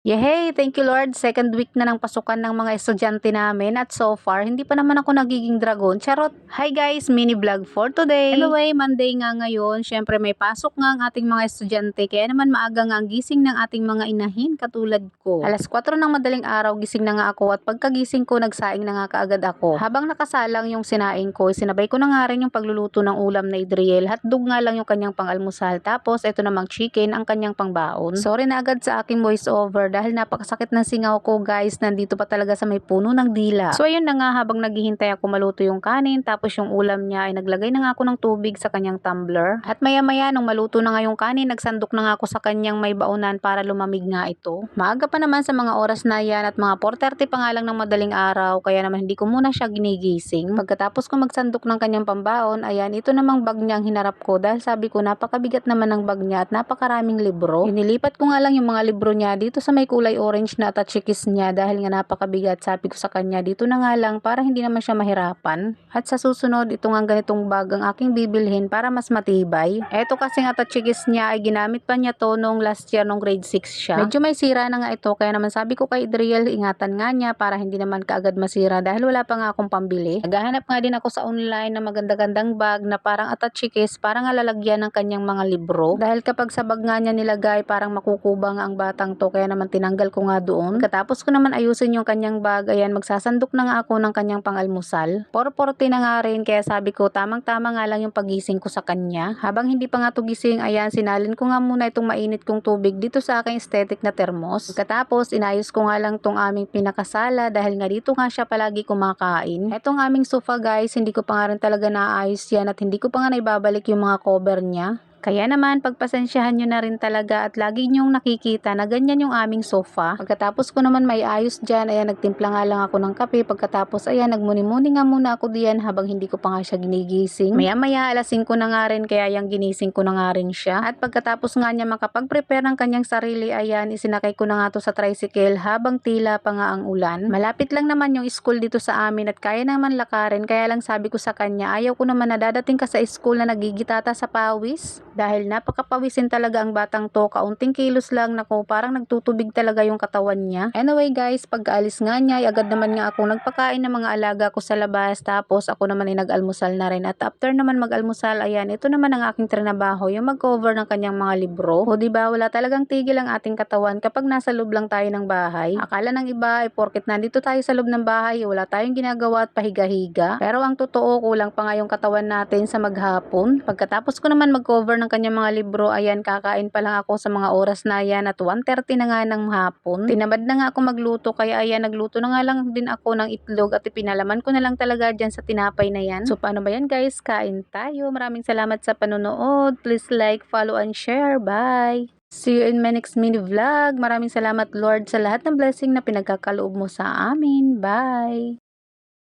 Yehey! Thank you Lord, second week na ng pasukan ng mga estudyante namin at so far, hindi pa naman ako nagiging dragon. Charot! Hi guys! Mini vlog for today! Anyway, Monday nga ngayon, syempre may pasok nga ang ating mga estudyante kaya naman maaga nga ang gising ng ating mga inahin katulad ko. Alas 4 ng madaling araw gising na nga ako at pagkagising ko nagsaing na nga kaagad ako. Habang nakasalang yung sinaing ko, sinabay ko na nga rin yung pagluluto ng ulam na Idriel. Hotdog nga lang yung kanyang pang-almusal tapos ito namang chicken ang kanyang pangbaon. Sorry na agad sa aking voice over dahil napakasakit ng singaw ko guys, nandito pa talaga sa may puno ng dila. So ayun na nga, habang naghihintay ako maluto yung kanin tapos yung ulam niya ay naglagay na nga ako ng tubig sa kanyang tumbler. At maya maya nung maluto na nga yung kanin, nagsandok na nga ako sa kanyang may baunan para lumamig nga ito. Maaga pa naman sa mga oras na yan at mga 4:30 pa nga lang ng madaling araw kaya naman hindi ko muna siya ginigising. Pagkatapos ko magsandok ng kanyang pambaon, ayan ito namang bag niya ang hinarap ko dahil sabi ko napakabigat naman ng bag niya at napakaraming libro. Inilipat ko nga lang yung mga libro niya dito sa may kulay orange na tatchikis niya dahil nga napakabigat. Sabi ko sa kanya dito na nga lang para hindi naman siya mahirapan. At sa susunod ito nga ganitong bag ang aking bibilhin para mas matibay. Eto kasi nga tatchikis niya ay ginamit pa niya to nung last year nung grade 6 siya. Medyo may sira na nga ito kaya naman sabi ko kay Idriel ingatan nga niya para hindi naman kaagad masira dahil wala pa nga akong pambili. Naghahanap nga din ako sa online na maganda-gandang bag na parang atachikis para nga lalagyan ng kanyang mga libro. Dahil kapag sa bag nga niya nilagay parang makukubang ang batang to kaya naman tinanggal ko nga doon. Katapos ko naman ayusin yung kanyang bag, ayan magsasandok na nga ako ng kanyang pang-almusal. 4:40 na nga rin kaya sabi ko tamang-tama nga lang yung pagising ko sa kanya. Habang hindi pa nga to gising, ayan sinalin ko nga muna itong mainit kong tubig dito sa aking aesthetic na termos. Katapos inayos ko nga lang tong aming pinakasala dahil nga dito nga siya palagi kumakain. Etong aming sofa guys, hindi ko pa nga rin talaga naayos yan at hindi ko pa nga naibabalik yung mga cover niya. Kaya naman, pagpasensyahan nyo na rin talaga at lagi nyong nakikita na ganyan yung aming sofa. Pagkatapos ko naman may ayos dyan, ayan nagtimpla nga lang ako ng kape. Pagkatapos ayan nagmuni-muni nga muna ako diyan habang hindi ko pa nga siya ginigising. Maya-maya alas 5 na nga rin kaya yung ginising ko na nga rin siya. At pagkatapos nga niya makapag-prepare ng kanyang sarili, ayan isinakay ko na nga to sa tricycle habang tila pa nga ang ulan. Malapit lang naman yung school dito sa amin at kaya naman lakarin kaya lang sabi ko sa kanya ayaw ko naman na dadating ka sa school na nagigitata sa pawis. Dahil napakapawisin talaga ang batang to, kaunting kilos lang nako parang nagtutubig talaga yung katawan niya. Anyway guys, pag-aalis nga niya ay agad naman nga akong nagpakain ng mga alaga ko sa labas tapos ako naman ay nag-almusal na rin at after naman mag-almusal ayan ito naman ang aking trinabaho yung mag-cover ng kanyang mga libro. O diba wala talagang tigil ang ating katawan kapag nasa loob lang tayo ng bahay. Akala ng iba ay porket nandito tayo sa loob ng bahay wala tayong ginagawa at pahiga-higa. Pero ang totoo kulang pa nga yung katawan natin sa maghapon. Pagkatapos ko naman mag-cover ng kanyang mga libro, ayan kakain pa lang ako sa mga oras na yan at 1:30 na nga ng hapon. Tinamad na nga ako magluto kaya ayan nagluto na nga lang din ako ng itlog at ipinalaman ko na lang talaga dyan sa tinapay na yan. So paano ba yan guys? Kain tayo. Maraming salamat sa panonood. Please like, follow and share. Bye! See you in my next mini vlog. Maraming salamat Lord sa lahat ng blessing na pinagkakaloob mo sa amin. Bye!